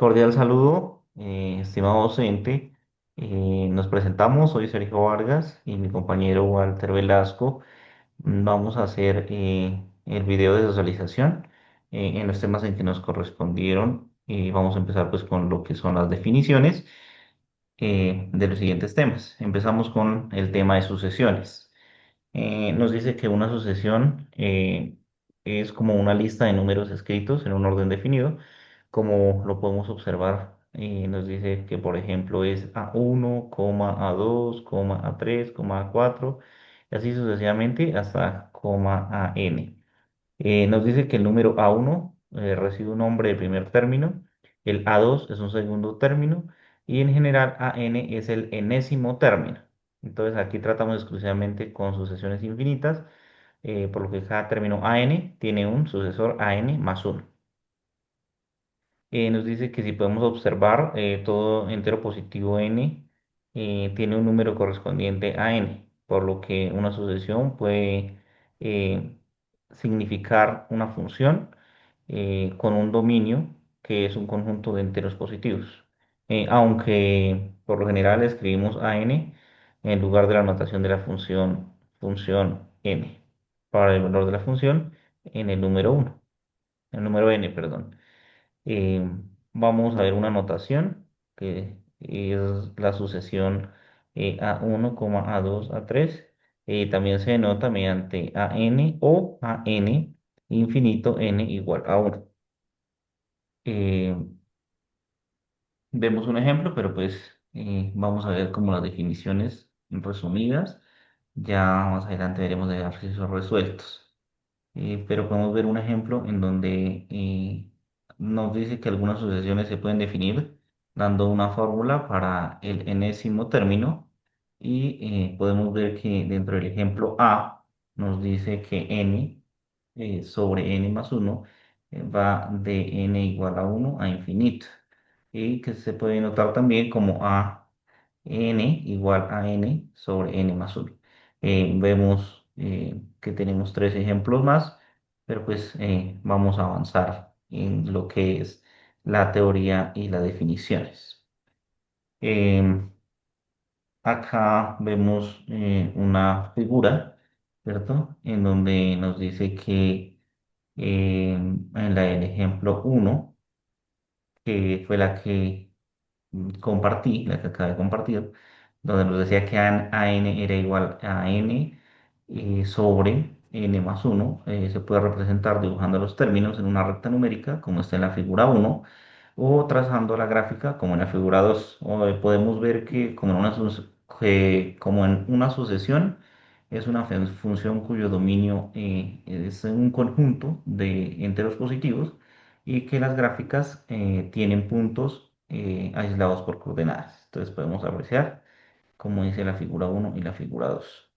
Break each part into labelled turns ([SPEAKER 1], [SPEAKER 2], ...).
[SPEAKER 1] Cordial saludo, estimado docente. Nos presentamos, soy Sergio Vargas y mi compañero Walter Velasco. Vamos a hacer el video de socialización en los temas en que nos correspondieron. Vamos a empezar pues con lo que son las definiciones de los siguientes temas. Empezamos con el tema de sucesiones. Nos dice que una sucesión es como una lista de números escritos en un orden definido, como lo podemos observar. Nos dice que, por ejemplo, es A1, A2, A3, A4, y así sucesivamente hasta AN. Nos dice que el número A1 recibe un nombre de primer término, el A2 es un segundo término y en general AN es el enésimo término. Entonces aquí tratamos exclusivamente con sucesiones infinitas, por lo que cada término AN tiene un sucesor AN más uno. Nos dice que si podemos observar todo entero positivo n tiene un número correspondiente a n, por lo que una sucesión puede eh, significar una función con un dominio que es un conjunto de enteros positivos. Aunque por lo general escribimos a n en lugar de la notación de la función n, para el valor de la función en el número uno, el número n, perdón. Eh, Vamos a ver una notación que es la sucesión A1, A2, A3. También se denota mediante AN o AN infinito n igual a 1. Vemos un ejemplo, pero pues vamos a ver como las definiciones resumidas. Ya más adelante veremos de ejercicios resueltos. Pero podemos ver un ejemplo en donde nos dice que algunas sucesiones se pueden definir dando una fórmula para el enésimo término y podemos ver que dentro del ejemplo A nos dice que n sobre n más uno va de n igual a uno a infinito y que se puede notar también como a n igual a n sobre n más uno. Vemos que tenemos tres ejemplos más, pero pues vamos a avanzar en lo que es la teoría y las definiciones. Em, Acá vemos una figura, ¿cierto? En donde nos dice que en la del ejemplo uno, que fue la que compartí, la que acabé de compartir, donde nos decía que AN era igual a N sobre N más uno. Se puede representar dibujando los términos en una recta numérica, como está en la figura uno, o trazando la gráfica como en la figura 2. O, podemos ver que como en una sucesión es una función cuyo dominio es un conjunto de enteros positivos y que las gráficas tienen puntos aislados por coordenadas. Entonces podemos apreciar, como dice la figura uno y la figura 2.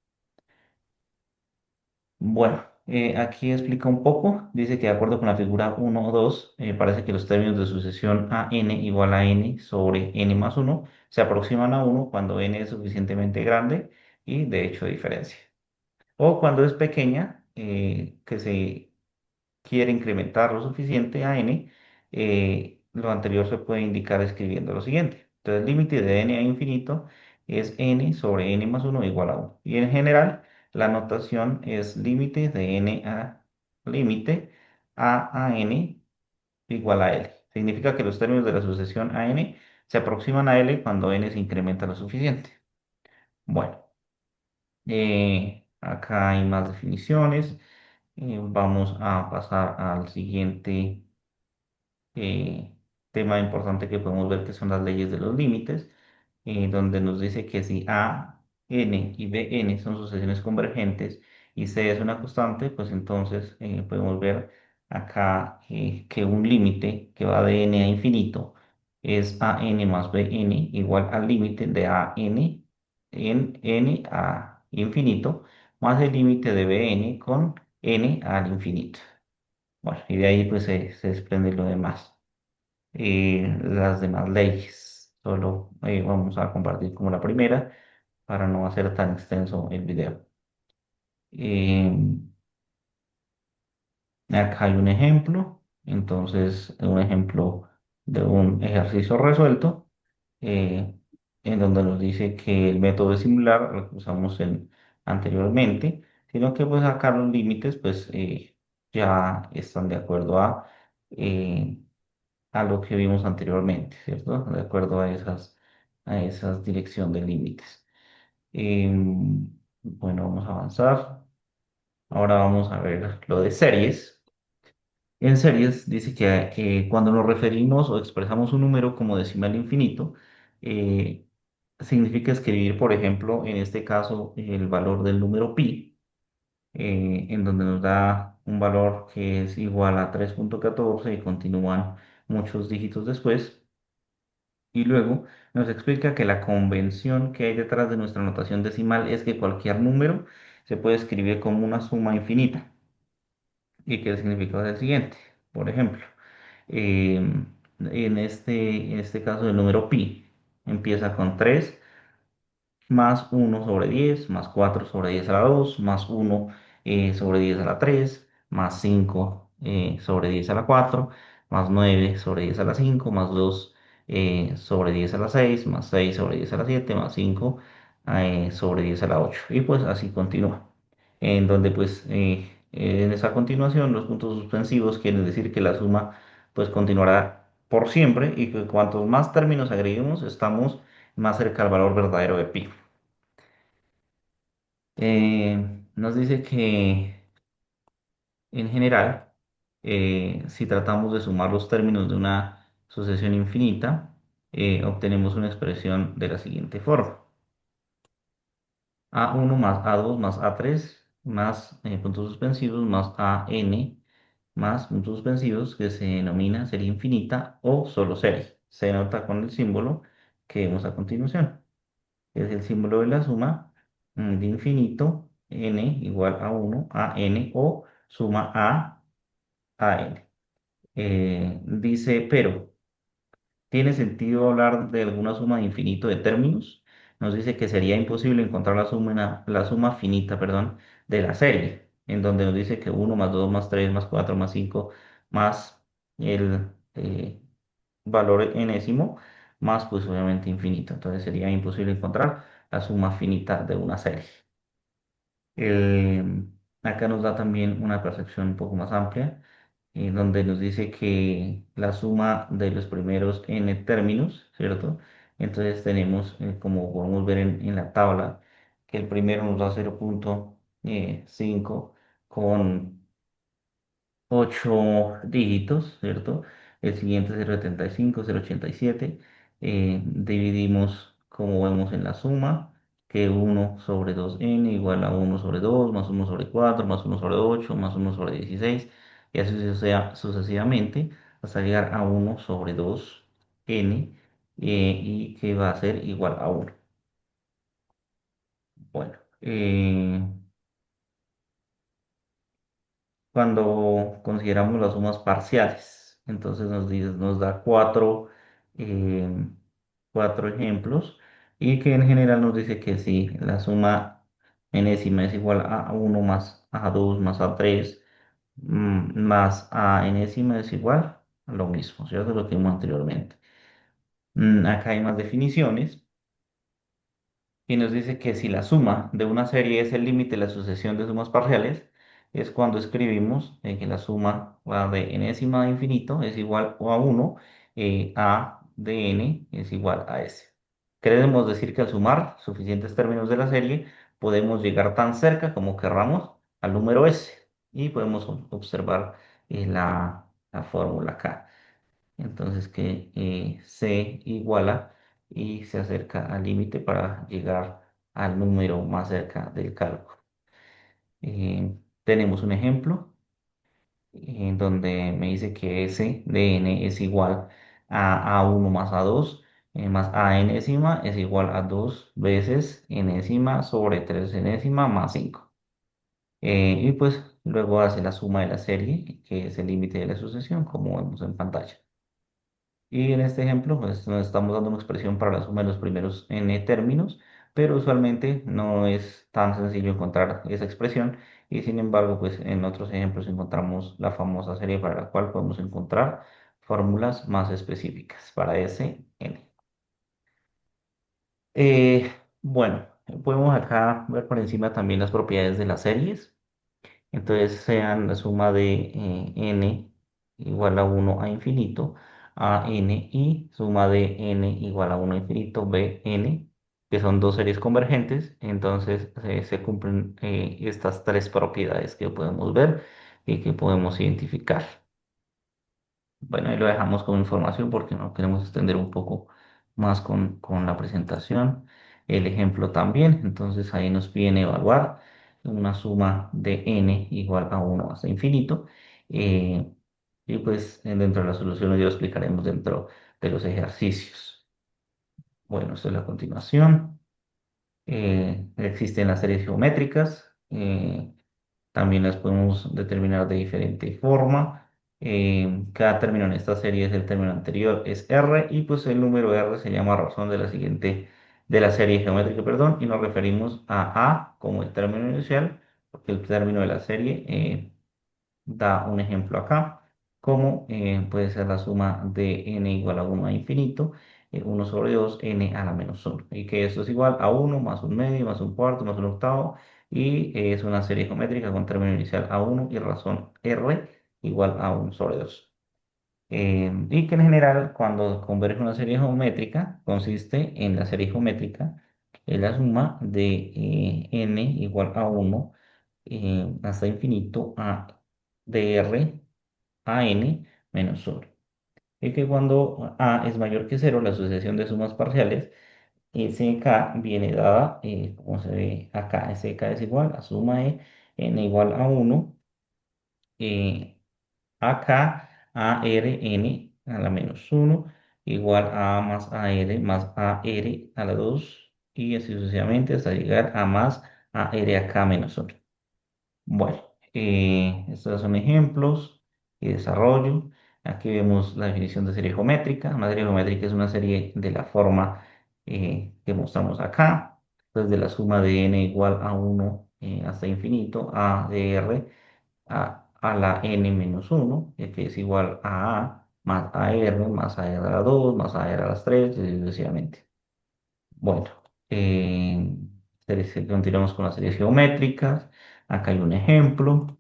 [SPEAKER 1] Bueno, aquí explica un poco. Dice que de acuerdo con la figura uno o 2, parece que los términos de sucesión a n igual a n sobre n más uno se aproximan a uno cuando n es suficientemente grande y de hecho diferencia. O cuando es pequeña, que se quiere incrementar lo suficiente a n, lo anterior se puede indicar escribiendo lo siguiente. Entonces, el límite de n a infinito es n sobre n más uno igual a 1. Y en general, la notación es límite de n a límite a n igual a L. Significa que los términos de la sucesión a n se aproximan a L cuando n se incrementa lo suficiente. Bueno, acá hay más definiciones. Vamos a pasar al siguiente tema importante que podemos ver que son las leyes de los límites, donde nos dice que si A, n y B, n son sucesiones convergentes y C es una constante, pues entonces podemos ver acá que un límite que va de n a infinito es a n más b n igual al límite de a n en n a infinito más el límite de b n con n al infinito. Bueno, y de ahí pues se desprende lo demás, las demás leyes. Solo vamos a compartir como la primera para no hacer tan extenso el video. Eh, Acá hay un ejemplo. Entonces, un ejemplo de un ejercicio resuelto, eh, en donde nos dice que el método es similar al que usamos anteriormente, sino que pues acá los límites pues ya están de acuerdo eh, a lo que vimos anteriormente, ¿cierto? De acuerdo a esas dirección de límites. Bueno, vamos a avanzar. Ahora vamos a ver lo de series. En series dice que cuando nos referimos o expresamos un número como decimal infinito, eh, significa escribir, por ejemplo, en este caso, el valor del número pi, en donde nos da un valor que es igual a 3,14 y continúan muchos dígitos después. Y luego nos explica que la convención que hay detrás de nuestra notación decimal es que cualquier número se puede escribir como una suma infinita. ¿Y qué significa el siguiente? Por ejemplo, en este caso el número pi empieza con 3 más 1/10 más 4/10 a la 2 más 1/10 a la 3 más 5/10 a la 4 más 9/10 a la 5 más 2/10 a la 6 más 6/10 a la 7 más 5/10 a la 8 y pues así continúa. En donde pues en esa continuación los puntos suspensivos quieren decir que la suma pues continuará por siempre y que cuantos más términos agreguemos estamos más cerca al valor verdadero de pi. Nos dice que en general, si tratamos de sumar los términos de una sucesión infinita, obtenemos una expresión de la siguiente forma. A1 más A2 más A3 más puntos suspensivos más AN más puntos suspensivos que se denomina serie infinita o solo serie. Se nota con el símbolo que vemos a continuación. Es el símbolo de la suma de infinito, n igual a 1 a n o suma a n. Dice, pero, ¿tiene sentido hablar de alguna suma de infinito de términos? Nos dice que sería imposible encontrar la suma finita, perdón, de la serie, en donde nos dice que 1 más 2 más 3 más 4 más 5 más el valor enésimo, más pues obviamente infinito. Entonces sería imposible encontrar la suma finita de una serie. Acá nos da también una percepción un poco más amplia, donde nos dice que la suma de los primeros n términos, ¿cierto? Entonces tenemos, como podemos ver en la tabla, que el primero nos da 0,5 con 8 dígitos, ¿cierto? El siguiente es 0,75, 0,87. Dividimos, como vemos en la suma, que 1/2n igual a 1/2 más 1/4 más 1/8 más 1/16 y así sucesivamente hasta llegar a 1/2n y que va a ser igual a 1. Bueno, cuando consideramos las sumas parciales. Entonces nos da eh, cuatro ejemplos y que en general nos dice que si la suma enésima es igual a 1 más a 2 más a 3 más a enésima es igual a lo mismo, ¿cierto? Lo que vimos anteriormente. Acá hay más definiciones y nos dice que si la suma de una serie es el límite de la sucesión de sumas parciales, es cuando escribimos que la suma va de enésima a infinito es igual o a 1, a de n es igual a s. Queremos decir que al sumar suficientes términos de la serie, podemos llegar tan cerca como querramos al número s y podemos observar la fórmula acá. Entonces que se iguala y se acerca al límite para llegar al número más cerca del cálculo. Tenemos un ejemplo en donde me dice que S de n es igual a A1 más A2 más A enésima es igual a 2 veces enésima sobre 3 enésima más 5. Y pues luego hace la suma de la serie, que es el límite de la sucesión, como vemos en pantalla. Y en este ejemplo, pues nos estamos dando una expresión para la suma de los primeros n términos, pero usualmente no es tan sencillo encontrar esa expresión y sin embargo, pues en otros ejemplos encontramos la famosa serie para la cual podemos encontrar fórmulas más específicas para ese n. Eh, bueno, podemos acá ver por encima también las propiedades de las series. Entonces sean la suma de n igual a uno a infinito, a n y suma de n igual a uno a infinito, b n, que son dos series convergentes. Entonces se cumplen estas tres propiedades que podemos ver y que podemos identificar. Bueno, ahí lo dejamos como información porque no queremos extender un poco más con la presentación. El ejemplo también, entonces ahí nos piden evaluar una suma de n igual a uno hasta infinito. eh, y pues dentro de las soluciones ya lo explicaremos dentro de los ejercicios. Bueno, esto es la continuación. Existen las series geométricas. También las podemos determinar de diferente forma. Cada término en esta serie es el término anterior, es R, y pues el número R se llama razón de la siguiente, de la serie geométrica, perdón, y nos referimos a como el término inicial, porque el término de la serie da un ejemplo acá, como puede ser la suma de n igual a uno a infinito, 1 sobre 2, n a la menos uno, y que esto es igual a uno más un medio, más un cuarto, más un octavo, y es una serie geométrica con término inicial a uno y razón r igual a 1 sobre 2. Y que en general, cuando converge una serie geométrica, consiste en la serie geométrica, en la suma de n igual a uno hasta infinito de r a n menos uno. Y que cuando a es mayor que cero, la sucesión de sumas parciales, SK viene dada, como se ve acá, SK es igual a suma de n igual a uno acá a r n a la menos uno igual a más a r más a r a la 2 y así sucesivamente hasta llegar a más a r acá menos uno. Bueno, estos son ejemplos y desarrollo. Aquí vemos la definición de serie geométrica. Una serie geométrica es una serie de la forma que mostramos acá. Desde la suma de n igual a uno hasta infinito, a de r a la n menos uno, que es igual a más a r más a r a la 2 más a r a las 3 y sucesivamente. Bueno, continuamos con las series geométricas. Acá hay un ejemplo.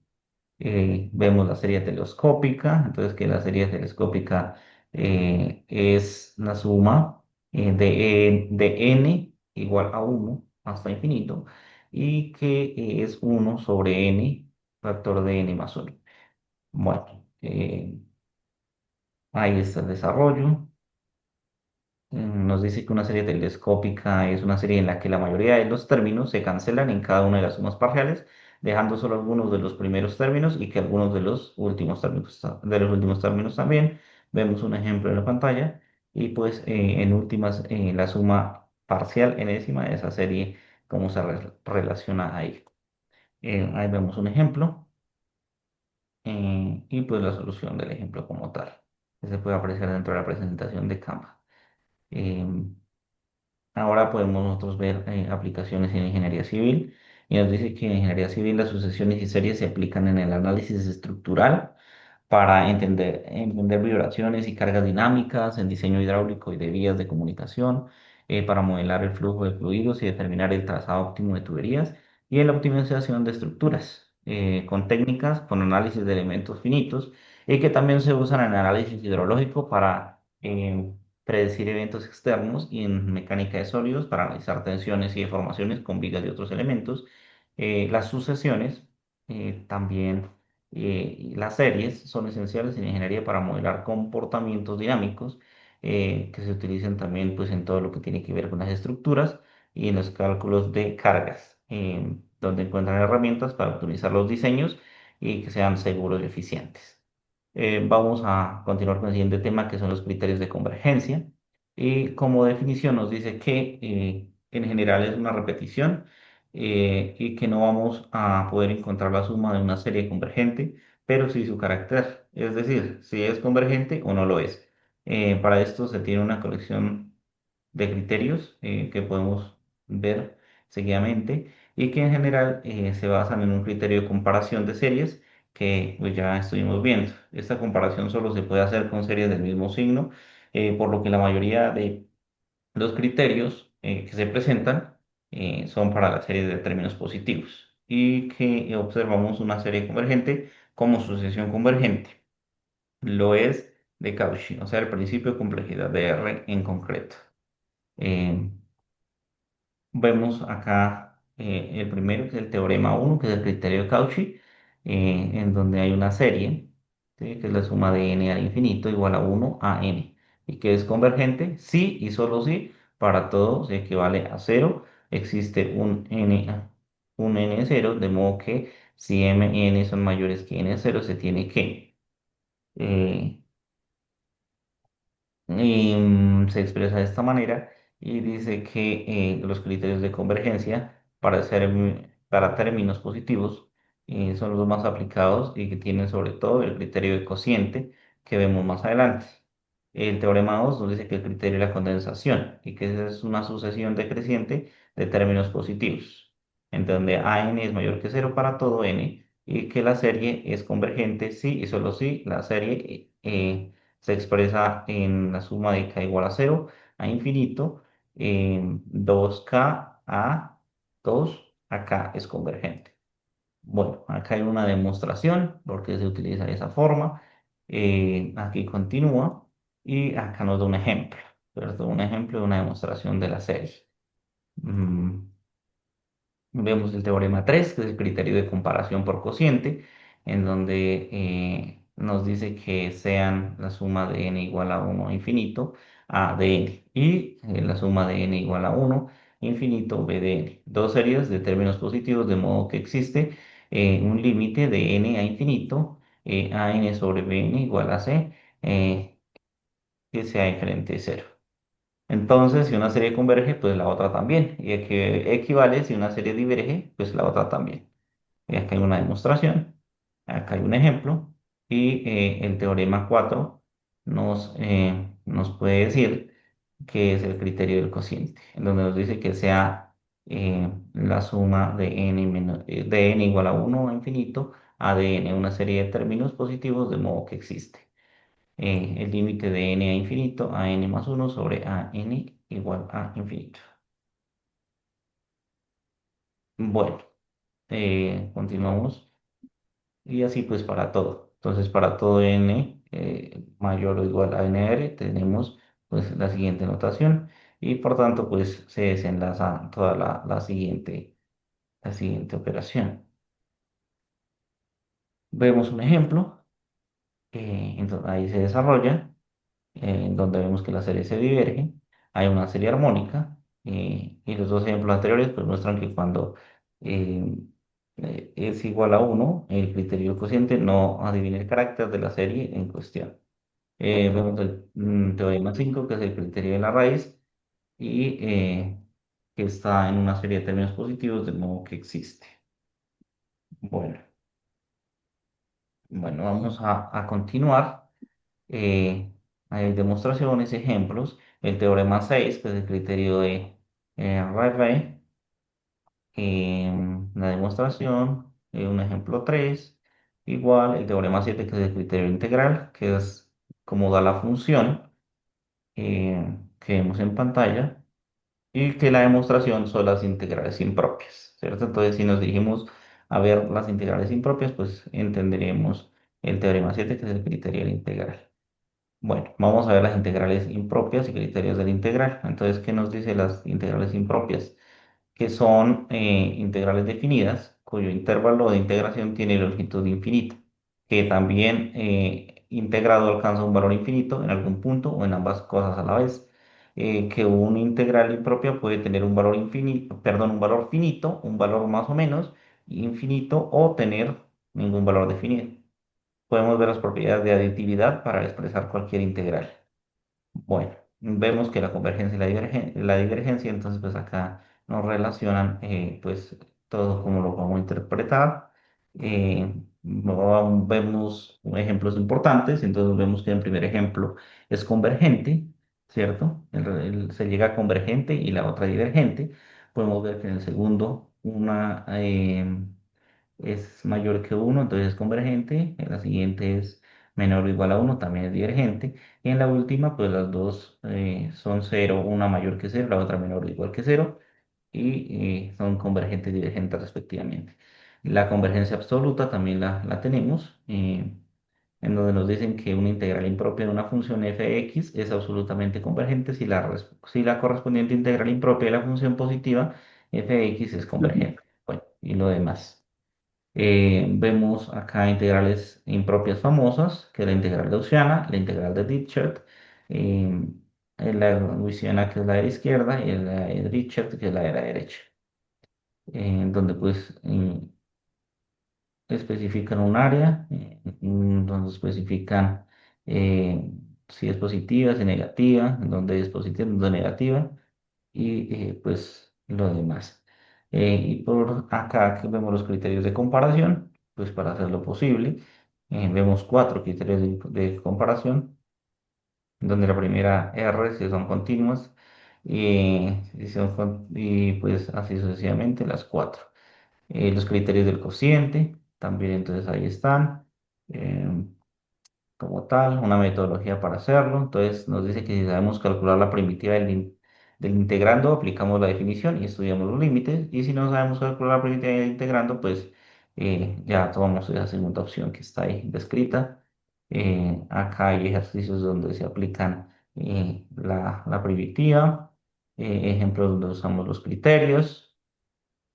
[SPEAKER 1] Vemos la serie telescópica. Entonces, que la serie telescópica es la suma de n igual a uno hasta infinito y que es uno sobre n, factor de n más uno. Bueno, ahí está el desarrollo. Nos dice que una serie telescópica es una serie en la que la mayoría de los términos se cancelan en cada una de las sumas parciales, dejando solo algunos de los primeros términos y que algunos de los últimos términos, también. Vemos un ejemplo en la pantalla y pues en últimas la suma parcial enésima de esa serie, cómo se relaciona ahí. Ahí vemos un ejemplo y pues la solución del ejemplo como tal, que se puede apreciar dentro de la presentación de Canva. Em, Ahora podemos nosotros ver aplicaciones en ingeniería civil y nos dice que en ingeniería civil las sucesiones y series se aplican en el análisis estructural para entender vibraciones y cargas dinámicas, en diseño hidráulico y de vías de comunicación, para modelar el flujo de fluidos y determinar el trazado óptimo de tuberías y en la optimización de estructuras, con técnicas, con análisis de elementos finitos y que también se usan en análisis hidrológico para predecir eventos externos y en mecánica de sólidos para analizar tensiones y deformaciones con vigas y otros elementos. Las sucesiones también y las series son esenciales en ingeniería para modelar comportamientos dinámicos que se utilizan también pues, en todo lo que tiene que ver con las estructuras y en los cálculos de cargas, donde encuentran herramientas para optimizar los diseños y que sean seguros y eficientes. Vamos a continuar con el siguiente tema, que son los criterios de convergencia. Y como definición nos dice que en general es una repetición y que no vamos a poder encontrar la suma de una serie convergente, pero sí su carácter, es decir, si es convergente o no lo es. Para esto se tiene una colección de criterios que podemos ver seguidamente y que en general se basan en un criterio de comparación de series que pues ya estuvimos viendo. Esta comparación solo se puede hacer con series del mismo signo, por lo que la mayoría de los criterios que se presentan son para las series de términos positivos y que observamos una serie convergente como sucesión convergente. Lo es de Cauchy, o sea, el principio de complejidad de R en concreto. Eh, Vemos acá el primero, que es el teorema uno, que es el criterio de Cauchy, en donde hay una serie, ¿sí? Que es la suma de n al infinito igual a 1 a n, y que es convergente si y solo si para todo se equivale a cero, existe un n cero, de modo que si m y n son mayores que n cero, se tiene que eh, se expresa de esta manera y dice que los criterios de convergencia para términos positivos son los más aplicados y que tienen sobre todo el criterio de cociente que vemos más adelante. El teorema 2 nos dice que el criterio de la condensación y que es una sucesión decreciente de términos positivos, en donde a n es mayor que cero para todo n y que la serie es convergente si y solo si la serie se expresa en la suma de k igual a cero a infinito, 2k a 2 acá es convergente. Bueno, acá hay una demostración porque se utiliza de esa forma. Aquí continúa y acá nos da un ejemplo, ¿cierto? Un ejemplo de una demostración de la serie. Mm, Vemos el teorema 3 que es el criterio de comparación por cociente, en donde nos dice que sean la suma de n igual a 1 infinito a de n y la suma de n igual a 1 infinito b de n. Dos series de términos positivos, de modo que existe un límite de n a infinito a n sobre bn igual a c, que sea diferente de cero. Entonces, si una serie converge, pues la otra también. Y equivale, si una serie diverge, pues la otra también. Y acá hay una demostración, acá hay un ejemplo, y el teorema 4 nos puede decir que es el criterio del cociente, en donde nos dice que sea la suma de n igual a 1 a infinito a de n, una serie de términos positivos, de modo que existe el límite de n a infinito a n más uno sobre a n igual a infinito. Bueno, continuamos. Y así pues para todo. Entonces para todo n mayor o igual a nr tenemos pues la siguiente notación y por tanto pues se desenlaza toda la siguiente operación. Vemos un ejemplo, entonces ahí se desarrolla, en donde vemos que la serie se diverge, hay una serie armónica y los dos ejemplos anteriores pues muestran que cuando eh, es igual a uno el criterio del cociente no adivina el carácter de la serie en cuestión. Vemos el teorema 5 que es el criterio de la raíz, y que está en una serie de términos positivos, de modo que existe. Bueno, bueno, vamos a continuar. Eh, Hay demostraciones, ejemplos. El teorema 6 que es el criterio de Rayleigh. La demostración, un ejemplo 3 igual el teorema 7 que es el criterio integral, que es como da la función que vemos en pantalla, y que la demostración son las integrales impropias, ¿cierto? Entonces, si nos dirigimos a ver las integrales impropias, pues entenderemos el teorema 7 que es el criterio de la integral. Bueno, vamos a ver las integrales impropias y criterios de la integral. Entonces, ¿qué nos dice las integrales impropias? Que son integrales definidas cuyo intervalo de integración tiene longitud infinita, que también integrado alcanza un valor infinito en algún punto o en ambas cosas a la vez. Que un integral impropia puede tener un valor infinito, perdón, un valor finito, un valor más o menos infinito o tener ningún valor definido. Podemos ver las propiedades de aditividad para expresar cualquier integral. Bueno, vemos que la convergencia y la divergencia, entonces pues acá nos relacionan pues todo como lo vamos a interpretar. Vemos ejemplos importantes, entonces vemos que el primer ejemplo es convergente, ¿cierto? Se llega a convergente y la otra divergente. Podemos ver que en el segundo es mayor que uno, entonces es convergente. En la siguiente es menor o igual a uno, también es divergente. Y en la última, pues las dos son cero, una mayor que cero, la otra menor o igual que cero, y son convergentes y divergentes respectivamente. La convergencia absoluta también la tenemos, en donde nos dicen que una integral impropia de una función f de x es absolutamente convergente si la correspondiente integral impropia de la función positiva f de x es convergente. Bueno, y lo demás. Vemos acá integrales impropias famosas, que es la integral gaussiana, la integral de Dirichlet, eh, la gaussiana que es la de la izquierda y la de Dirichlet que es la de la derecha, donde pues especifican un área, donde especifican si es positiva, si negativa, donde es positiva, donde es negativa, y pues lo demás. Y por acá que vemos los criterios de comparación, pues para hacerlo posible, vemos cuatro criterios de comparación, donde la primera R si son continuas, y pues así sucesivamente las cuatro. Los criterios del cociente, también entonces ahí están. eh, Como tal, una metodología para hacerlo. Entonces nos dice que si sabemos calcular la primitiva del integrando, aplicamos la definición y estudiamos los límites. Y si no sabemos calcular la primitiva del integrando, pues ya tomamos esa segunda opción que está ahí descrita. Acá hay ejercicios donde se aplican la primitiva, ejemplos donde usamos los criterios.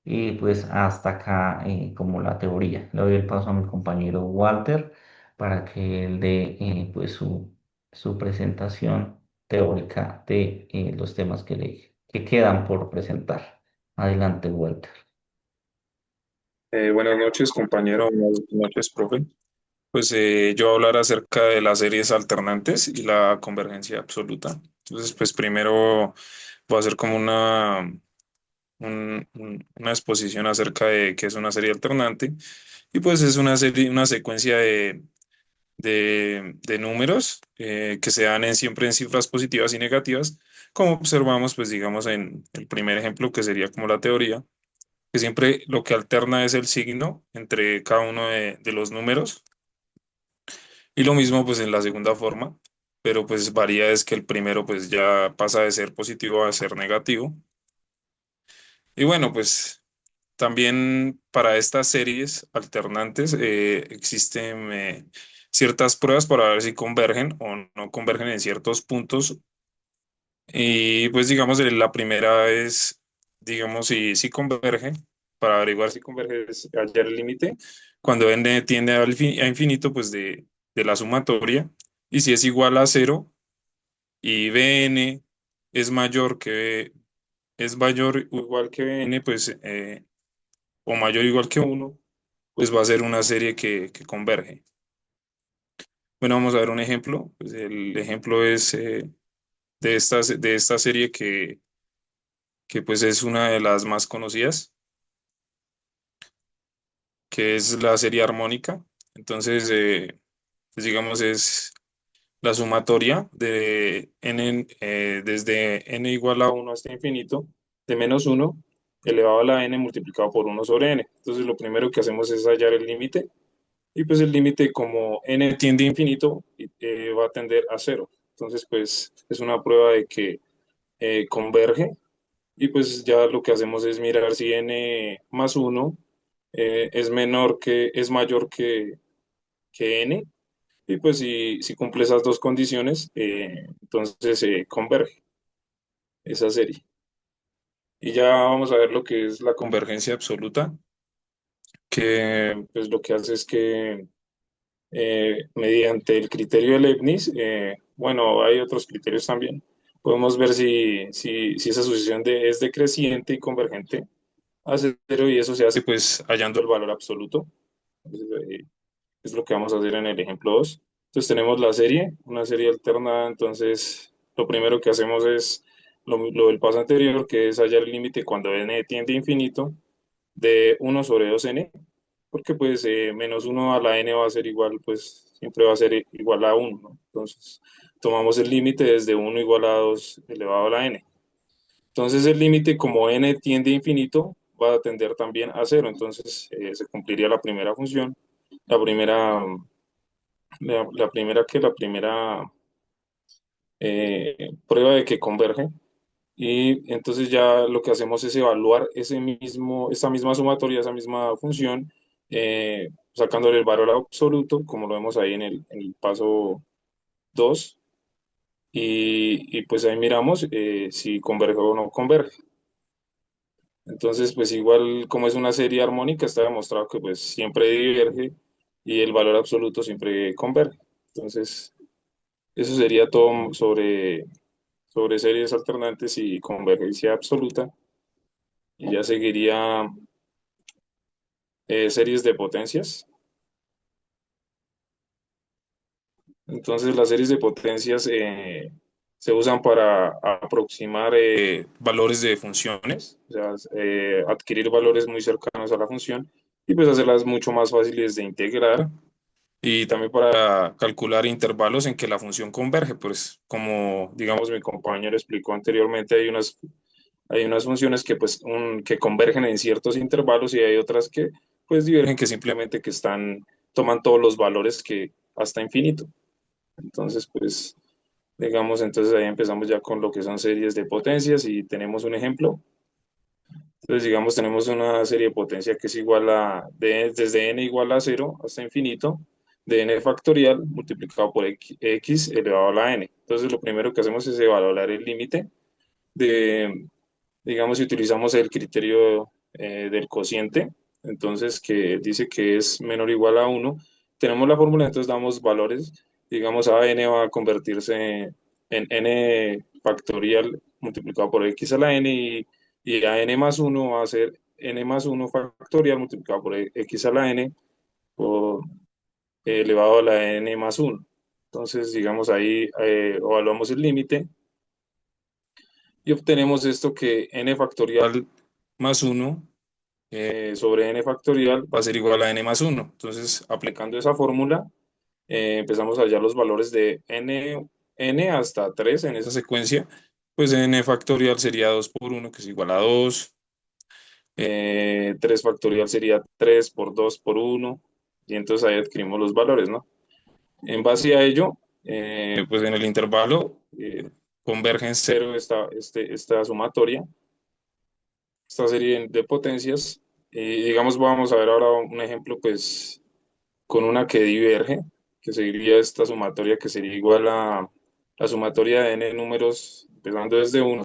[SPEAKER 1] Y pues hasta acá como la teoría. Le doy el paso a mi compañero Walter para que él dé pues su presentación teórica de los temas que quedan por presentar. Adelante, Walter.
[SPEAKER 2] Buenas noches, compañero. Buenas noches, profe. Pues yo voy a hablar acerca de las series alternantes y la convergencia absoluta. Entonces, pues primero voy a hacer como una exposición acerca de qué es una serie alternante. Y pues es una serie, una secuencia de números que se dan siempre en cifras positivas y negativas, como observamos, pues digamos en el primer ejemplo, que sería como la teoría, que siempre lo que alterna es el signo entre cada uno de los números. Y lo mismo pues en la segunda forma, pero pues varía es que el primero pues ya pasa de ser positivo a ser negativo. Y bueno, pues también para estas series alternantes existen ciertas pruebas para ver si convergen o no convergen en ciertos puntos. Y pues digamos, la primera es, digamos, si converge, para averiguar si converge es hallar el límite, cuando n tiende a infinito, pues de la sumatoria, y si es igual a cero y bn es mayor es mayor o igual que bn, pues, o mayor o igual que uno, pues va a ser una serie que converge. Bueno, vamos a ver un ejemplo. Pues el ejemplo es de esta serie que pues es una de las más conocidas, que es la serie armónica. Entonces, pues digamos, es la sumatoria de n, desde n igual a uno hasta infinito, de menos uno elevado a la n multiplicado por uno sobre n. Entonces, lo primero que hacemos es hallar el límite, y pues el límite, como n tiende a infinito, va a tender a cero. Entonces, pues es una prueba de que converge. Y pues ya lo que hacemos es mirar si n más uno es mayor que n. Y pues si cumple esas dos condiciones, entonces se converge esa serie. Y ya vamos a ver lo que es la convergencia absoluta, que pues lo que hace es que mediante el criterio de Leibniz, bueno, hay otros criterios también, podemos ver si esa sucesión es decreciente y convergente a cero, y eso se hace pues hallando el valor absoluto. Entonces, es lo que vamos a hacer en el ejemplo 2. Entonces tenemos la serie, una serie alternada. Entonces lo primero que hacemos es lo del paso anterior, que es hallar el límite cuando n tiende a infinito de uno sobre dos n, porque pues menos uno a la n va a ser igual, pues siempre va a ser igual a uno, ¿no? Entonces tomamos el límite desde uno igual a 2 elevado a la n. Entonces el límite, como n tiende a infinito, va a tender también a cero. Entonces se cumpliría la primera función, la primera, la primera prueba de que converge. Y entonces ya lo que hacemos es evaluar esa misma sumatoria, esa misma función, sacándole el valor absoluto, como lo vemos ahí en el paso 2 y pues ahí miramos si converge o no converge. Entonces, pues igual como es una serie armónica, está demostrado que pues siempre diverge y el valor absoluto siempre converge. Entonces, eso sería todo sobre series alternantes y convergencia absoluta. Y ya seguiría series de potencias. Entonces, las series de potencias se usan para aproximar valores de funciones, o sea, adquirir valores muy cercanos a la función y pues hacerlas mucho más fáciles de integrar y también para calcular intervalos en que la función converge, pues como digamos mi compañero explicó anteriormente, hay unas funciones que pues que convergen en ciertos intervalos y hay otras que pues divergen que simplemente que toman todos los valores que hasta infinito. Entonces, pues, digamos, entonces ahí empezamos ya con lo que son series de potencias y tenemos un ejemplo. Entonces, digamos, tenemos una serie de potencia que es igual desde n igual a cero hasta infinito, de n factorial multiplicado por x elevado a la n. Entonces, lo primero que hacemos es evaluar el límite de, digamos, si utilizamos el criterio del cociente, entonces que dice que es menor o igual a uno, tenemos la fórmula, entonces damos valores, digamos, a n va a convertirse en n factorial multiplicado por x a la n y a n más uno va a ser n más uno factorial multiplicado por x a la n o elevado a la n más uno. Entonces, digamos, ahí evaluamos el límite y obtenemos esto que n factorial más uno sobre n factorial va a ser igual a n más uno. Entonces, aplicando esa fórmula, empezamos a hallar los valores de n hasta 3 en esa secuencia. Pues n factorial sería 2 por uno que es igual a 2. 3 factorial sería 3 por 2 por uno. Y entonces ahí adquirimos los valores, ¿no? En base a ello, pues en el intervalo converge en cero esta sumatoria, esta serie de potencias. Y digamos, vamos a ver ahora un ejemplo, pues, con una que diverge, que seguiría esta sumatoria que sería igual a la sumatoria de n números, empezando desde uno